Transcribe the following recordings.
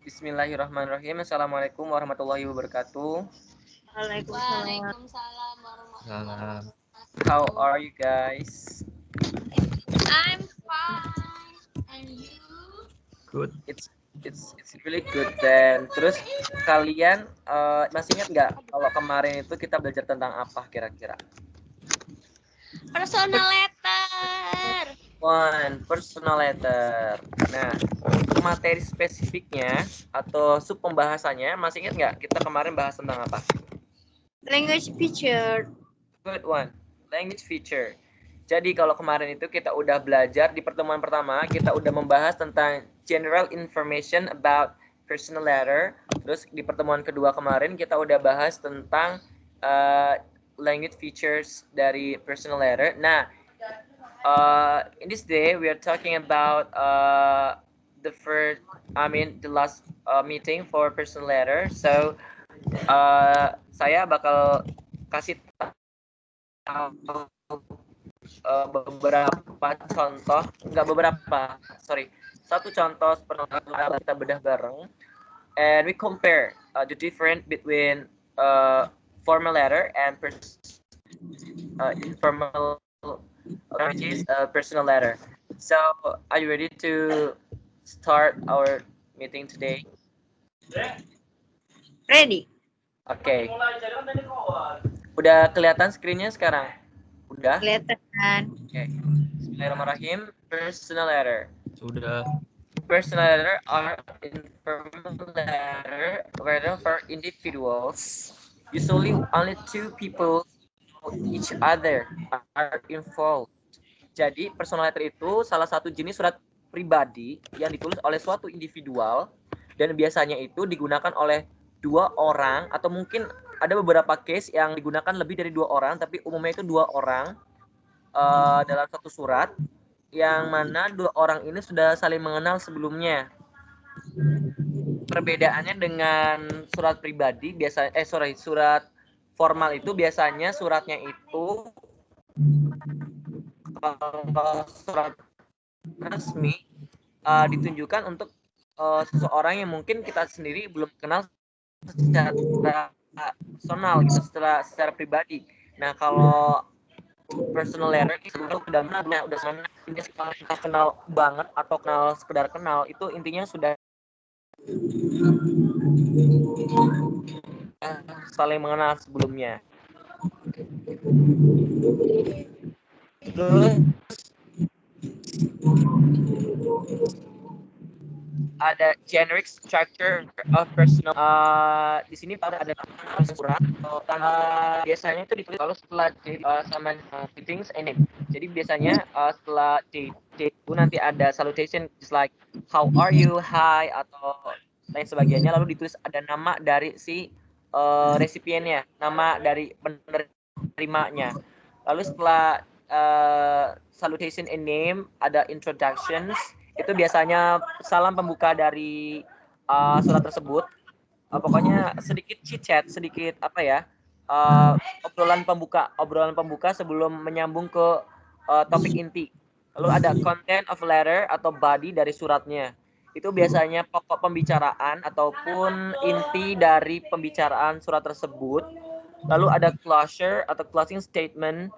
Bismillahirrahmanirrahim. Assalamualaikum warahmatullahi wabarakatuh. Waalaikumsalam warahmatullahi Salam. How wabarakatuh. are you guys? I'm fine. And you? Good. It's really good. Dan terus kalian masih ingat nggak kalau kemarin itu kita belajar tentang apa kira-kira? Personal letter. Personal letter. Nah, materi spesifiknya atau sub pembahasannya masih ingat nggak kita kemarin bahas tentang apa? Language feature. Good one. Language feature. Jadi kalau kemarin itu kita udah belajar di pertemuan pertama, kita udah membahas tentang general information about personal letter. Terus di pertemuan kedua kemarin kita udah bahas tentang language features dari personal letter. Nah, in this day we are talking about the last meeting for personal letter. So saya bakal kasih tahu beberapa contoh, satu contoh seperti kita bedah bareng, and we compare the difference between formal letter and informal, which is personal letter. So, are you ready to start our meeting today? Ready. Oke. Udah kelihatan screen-nya sekarang? Udah? Kelihatan. Oke. Bismillahirrahmanirrahim. Personal letter. Sudah. Personal letter are informal letter written for individuals. Usually only two people know each other are involved. Jadi personal letter itu salah satu jenis surat pribadi yang ditulis oleh suatu individual dan biasanya itu digunakan oleh dua orang atau mungkin ada beberapa case yang digunakan lebih dari dua orang, tapi umumnya itu dua orang dalam satu surat yang mana dua orang ini sudah saling mengenal sebelumnya. Perbedaannya dengan surat pribadi surat formal itu biasanya suratnya itu kalau surat resmi ditunjukkan untuk seseorang yang mungkin kita sendiri belum kenal secara personal gitu, secara pribadi. Nah, kalau personal letter itu udah sana ini kita kenal banget atau kenal sekedar kenal, itu intinya sudah saling mengenal sebelumnya. Terus ada generic structure of personal. Di sini ada surat. Biasanya itu ditulis kalau setelah sama greetings and name. Jadi biasanya setelah date itu nanti ada salutation, just like how are you, hi atau lain sebagainya. Lalu ditulis ada nama dari si resipiennya, nama dari penerimanya. Lalu setelah salutation and name ada introductions. Itu biasanya salam pembuka dari surat tersebut. Pokoknya sedikit chit-chat, sedikit obrolan pembuka sebelum menyambung ke topik inti. Lalu ada content of letter atau body dari suratnya. Itu biasanya pokok pembicaraan ataupun inti dari pembicaraan surat tersebut. Lalu ada closure atau closing statement.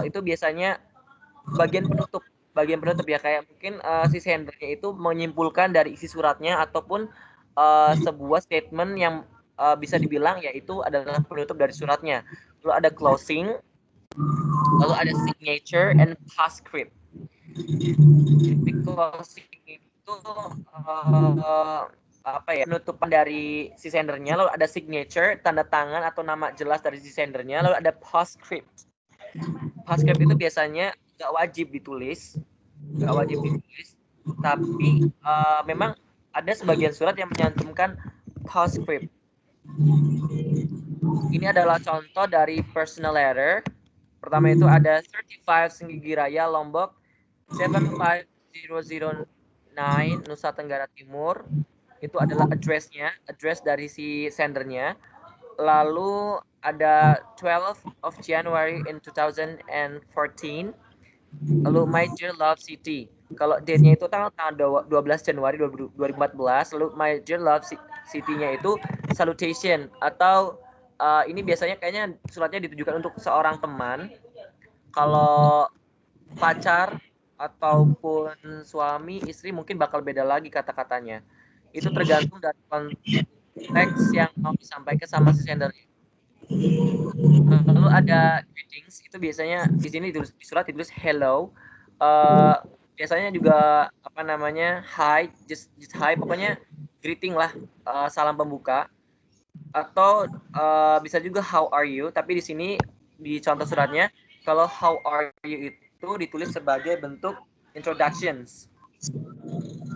Itu biasanya bagian penutup ya, kayak mungkin si sendernya itu menyimpulkan dari isi suratnya ataupun sebuah statement yang bisa dibilang yaitu adalah penutup dari suratnya. Lalu ada closing, lalu ada signature and postscript. Jadi closing itu penutupan dari si sendernya, lalu ada signature, tanda tangan atau nama jelas dari si sendernya, lalu ada postscript. Postscript itu biasanya nggak wajib ditulis, tapi memang ada sebagian surat yang menyantumkan postscript. Ini adalah contoh dari personal letter. Pertama itu ada 35 Senggigi Raya Lombok 75009 Nusa Tenggara Timur. Itu adalah address dari si sendernya. Lalu ada 12 of January in 2014. Lalu My Dear Love City. Kalau date-nya itu tanggal 12 Januari 2014. Lalu My Dear Love City-nya itu salutation atau ini biasanya kayaknya suratnya ditujukan untuk seorang teman. Kalau pacar ataupun suami istri mungkin bakal beda lagi kata-katanya. Itu tergantung dari konteks yang mau disampaikan sama si sendernya. Lalu ada greetings, itu biasanya di sini di surat ditulis hello. Biasanya juga apa namanya hi, just hi, pokoknya greeting lah, salam pembuka. Atau bisa juga how are you, tapi di sini di contoh suratnya kalau how are you itu ditulis sebagai bentuk introductions.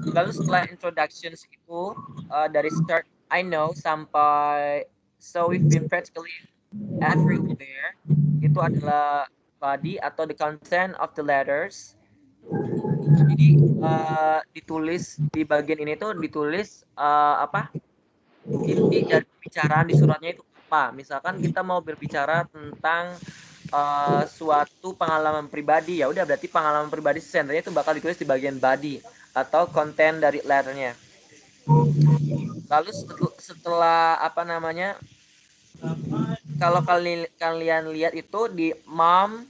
Lalu setelah introductions itu dari start I know sampai so we've been practically everywhere, itu adalah body atau the content of the letters. Jadi ditulis di bagian ini tuh ditulis apa inti dari pembicaraan di suratnya itu apa. Misalkan kita mau berbicara tentang suatu pengalaman pribadi, ya udah berarti pengalaman pribadi sendernya itu bakal ditulis di bagian body atau konten dari letternya. Lalu setelah apa namanya, kalau kalian lihat itu di mom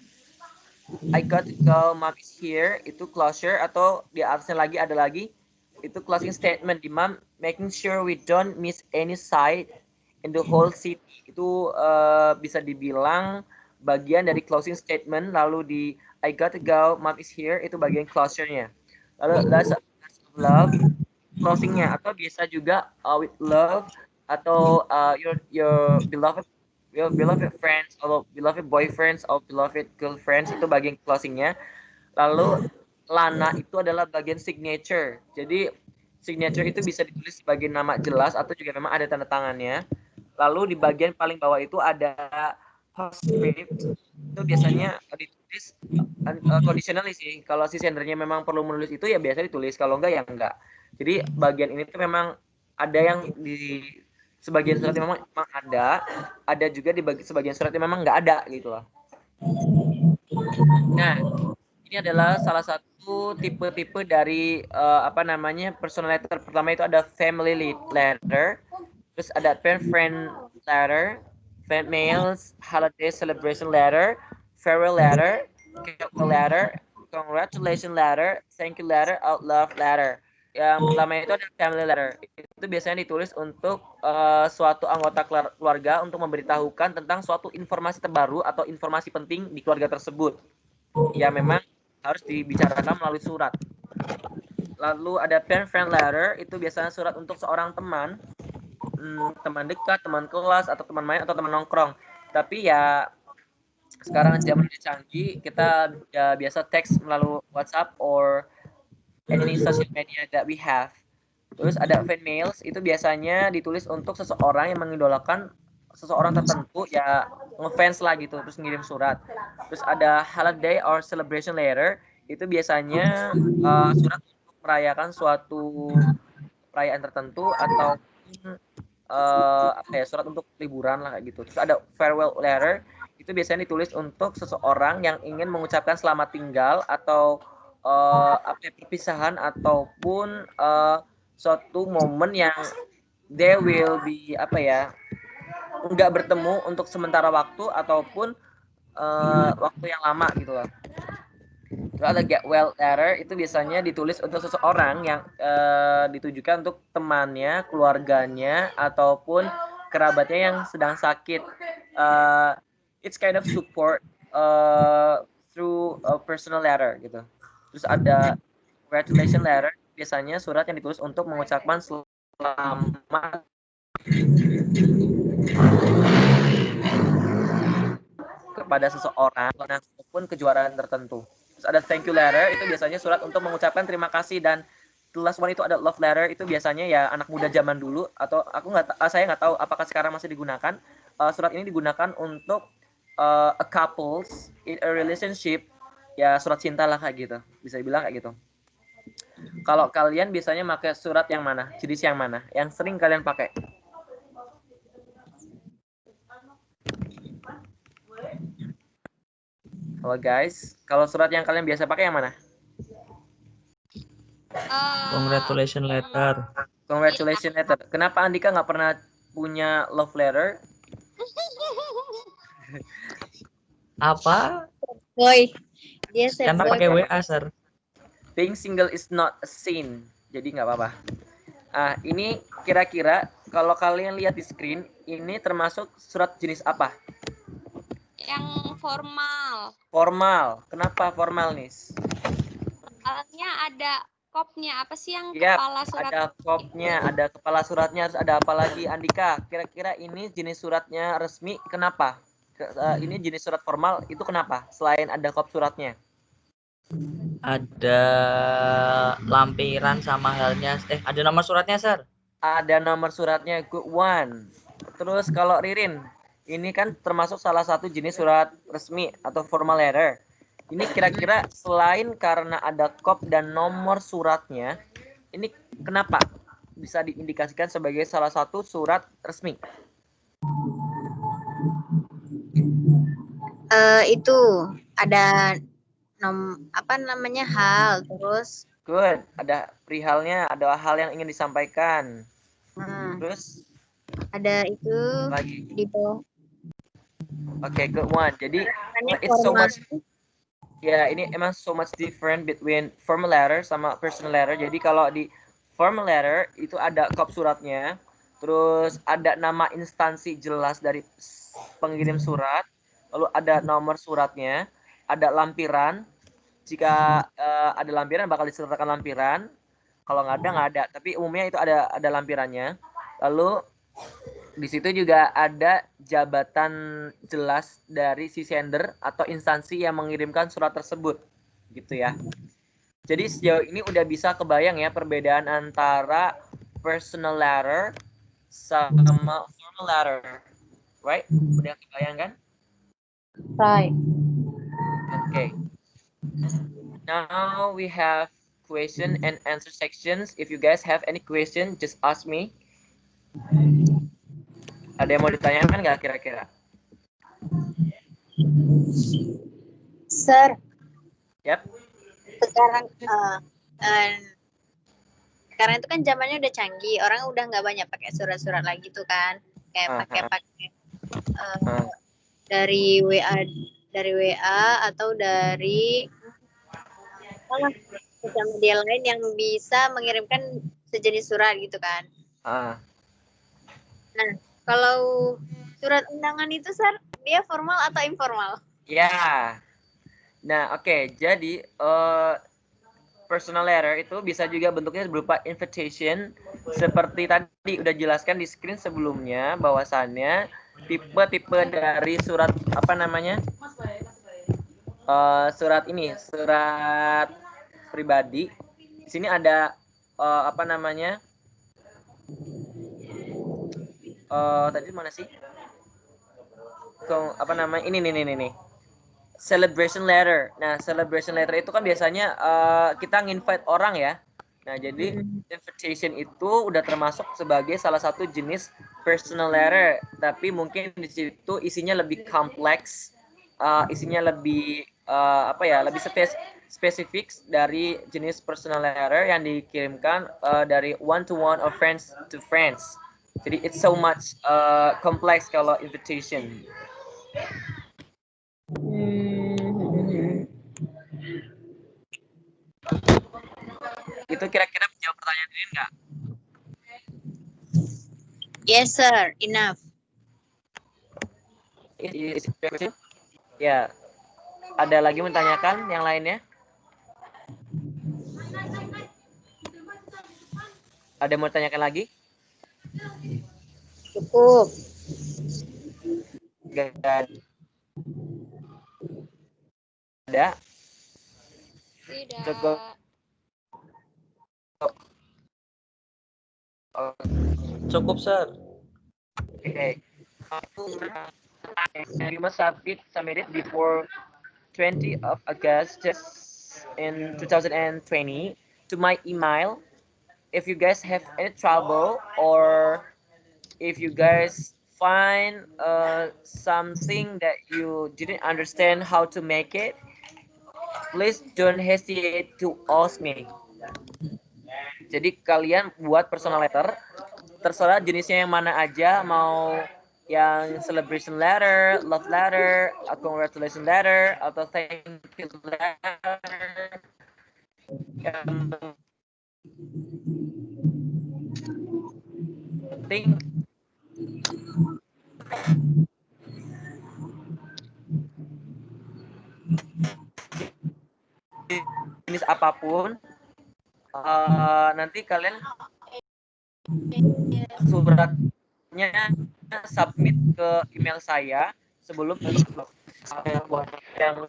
I got to go, mom is here, itu closure, atau di atasnya lagi ada lagi itu closing statement di mom, making sure we don't miss any sight in the whole city. Itu bisa dibilang bagian dari closing statement. Lalu di I got to go, mom is here, itu bagian closure-nya. Lalu last of love, closingnya, atau biasa juga with love, atau your beloved friends atau beloved boyfriends atau beloved girlfriends, itu bagian closingnya. Lalu Lana itu adalah bagian signature. Jadi signature itu bisa ditulis sebagai nama jelas atau juga memang ada tanda tangannya. Lalu di bagian paling bawah itu ada postscript. Itu biasanya ditulis conditionally sih. Kalau si sendernya memang perlu menulis itu ya biasa ditulis. Kalau enggak ya enggak. Jadi bagian ini tuh memang ada yang di sebagian surat yang memang ada juga di sebagian surat yang memang nggak ada gitu loh. Nah, ini adalah salah satu tipe-tipe dari apa namanya personal letter. Pertama itu ada family letter, terus ada pen friend letter, fan mails, holiday celebration letter, farewell letter, letter, congratulation letter, thank you letter, out love letter. Yang pertama itu ada family letter. Itu biasanya ditulis untuk suatu anggota keluarga untuk memberitahukan tentang suatu informasi terbaru atau informasi penting di keluarga tersebut. Ya memang harus dibicarakan melalui surat. Lalu ada pen friend letter, itu biasanya surat untuk seorang teman, teman dekat, teman kelas, atau teman main, atau teman nongkrong. Tapi ya sekarang zaman udah canggih, kita ya biasa teks melalui WhatsApp or any social media that we have. Terus ada fan mails, itu biasanya ditulis untuk seseorang yang mengidolakan seseorang tertentu, ya ngefans lah gitu, terus ngirim surat. Terus ada holiday or celebration letter, itu biasanya surat untuk merayakan suatu perayaan tertentu atau apa ya, surat untuk liburan lah kayak gitu. Terus ada farewell letter, itu biasanya ditulis untuk seseorang yang ingin mengucapkan selamat tinggal atau apa ya, perpisahan ataupun suatu momen yang they will be apa ya, nggak bertemu untuk sementara waktu ataupun waktu yang lama gitu loh. Terus ada get well letter, itu biasanya ditulis untuk seseorang yang ditujukan untuk temannya, keluarganya, ataupun kerabatnya yang sedang sakit. It's kind of support through a personal letter gitu. Terus ada congratulation letter, biasanya surat yang ditulis untuk mengucapkan selamat kepada seseorang ataupun kejuaraan tertentu. Terus ada thank you letter, itu biasanya surat untuk mengucapkan terima kasih. Dan the last one itu ada love letter, itu biasanya ya anak muda zaman dulu, atau saya nggak tahu apakah sekarang masih digunakan. Surat ini digunakan untuk a couples in a relationship, ya surat cinta lah kayak gitu, bisa dibilang kayak gitu. Kalau kalian biasanya pakai surat yang mana, jenis yang mana yang sering kalian pakai? Halo guys, kalau surat yang kalian biasa pakai yang mana? Congratulations letter. Congratulations letter. Kenapa Andika nggak pernah punya love letter? Apa? Boy. Dia sad Karena boy. pakai WA, Sir. Being single is not a sin. Jadi nggak apa-apa. Ini kira-kira kalau kalian lihat di screen, ini termasuk surat jenis apa? Yang formal. Formal. Kenapa formal, Nis? Soalnya ada kopnya. Apa sih yang Yap, kepala surat? ada kopnya, ada kepala suratnya, harus ada apa lagi? Andika, kira-kira ini jenis suratnya resmi, kenapa? Ini jenis surat formal, itu kenapa? Selain ada kop suratnya. Ada lampiran sama halnya. Ada nomor suratnya, Sir. Ada nomor suratnya, good one. Terus kalau Ririn, ini kan termasuk salah satu jenis surat resmi atau formal letter. Ini kira-kira selain karena ada kop dan nomor suratnya, ini kenapa bisa diindikasikan sebagai salah satu surat resmi? Itu ada apa namanya hal, terus Good, ada perihalnya, ada hal yang ingin disampaikan. Terus ada itu lagi. di bawah. Oke, good one. Jadi it's so much. Ya, ini emang so much different between formal letter sama personal letter. Jadi kalau di formal letter itu ada kop suratnya, terus ada nama instansi jelas dari pengirim surat, lalu ada nomor suratnya, ada lampiran. Jika ada lampiran bakal disertakan lampiran. Kalau nggak ada. Tapi umumnya itu ada lampirannya. Lalu di situ juga ada jabatan jelas dari si sender atau instansi yang mengirimkan surat tersebut, gitu ya. Jadi sejauh ini udah bisa kebayang ya perbedaan antara personal letter sama formal letter, right? Udah kebayang kan? Right. Okay. Now we have question and answer sections. If you guys have any question, just ask me. Ada yang mau ditanyakan nggak kira-kira? Sir. Yap. Sekarang itu kan zamannya udah canggih, orang udah nggak banyak pakai surat-surat lagi tuh kan, kayak pakai dari WA atau dari sosial media lain yang bisa mengirimkan sejenis surat gitu kan. Nah, kalau surat undangan itu, Sir, dia formal atau informal? Ya. Nah, oke. Jadi personal letter itu bisa juga bentuknya berupa invitation, seperti tadi udah jelaskan di screen sebelumnya bahwasannya tipe-tipe dari surat apa namanya? Surat ini, surat pribadi. Di sini ada apa namanya? Tadi mana sih? Apa namanya? Ini nih. Celebration letter. Nah, celebration letter itu kan biasanya kita nginvite orang ya. Nah, jadi invitation itu udah termasuk sebagai salah satu jenis personal letter, tapi mungkin di situ isinya lebih kompleks, isinya lebih lebih spesifik dari jenis personal letter yang dikirimkan dari one to one or friends to friends. Jadi it's so much kompleks kalau invitation. Itu kira-kira menjawab pertanyaan ini enggak? Yes, sir. Enough. Ya. Ada lagi menanyakan yang lainnya? Ada mau tanyakan lagi? Cukup. Enggak ada. Tidak. Cukup. Cukup, Sir. Okay. You must submit it before 20th of August in 2020 to my email. If you guys have any trouble or if you guys find something that you didn't understand how to make it, please don't hesitate to ask me. Jadi kalian buat personal letter, terserah jenisnya yang mana aja, mau yang celebration letter, love letter, congratulation letter, atau thank you letter. Yang penting jenis apapun, nanti kalian suratnya submit ke email saya sebelum saya buat yang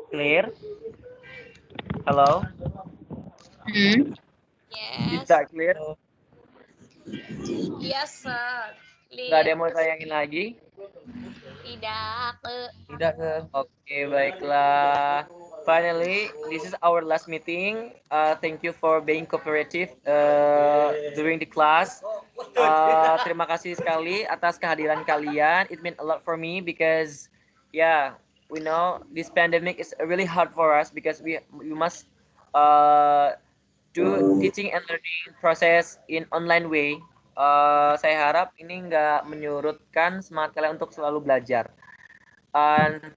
clear. Halo, Yes. bisa clear? Yes, sir. Nggak ada yang mau sayangin lagi? Tidak. Tidak, Sir. Oke, baiklah. Finally, this is our last meeting. Thank you for being cooperative during the class. Terima kasih sekali atas kehadiran kalian. It meant a lot for me because, yeah, we know this pandemic is really hard for us because we must do teaching and learning process in online way. Saya harap ini nggak menyurutkan semangat kalian untuk selalu belajar. And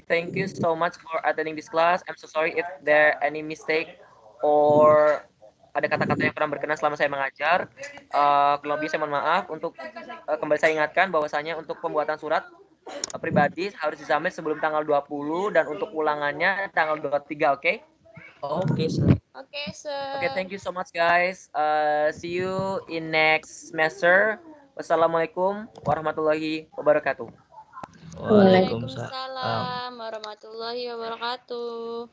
thank you so much for attending this class. I'm so sorry if there any mistake or ada kata-kata yang kurang berkenan selama saya mengajar. Kalau bisa saya mohon maaf. Untuk kembali saya ingatkan bahwasanya untuk pembuatan surat pribadi harus disubmit sebelum tanggal 20 dan untuk ulangannya tanggal 23, oke? Oke, Sir. Oke, sir. Oke, thank you so much guys. See you in next semester. Wassalamualaikum warahmatullahi wabarakatuh. Waalaikumsalam. Warahmatullahi wabarakatuh.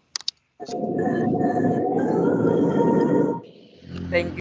Thank you.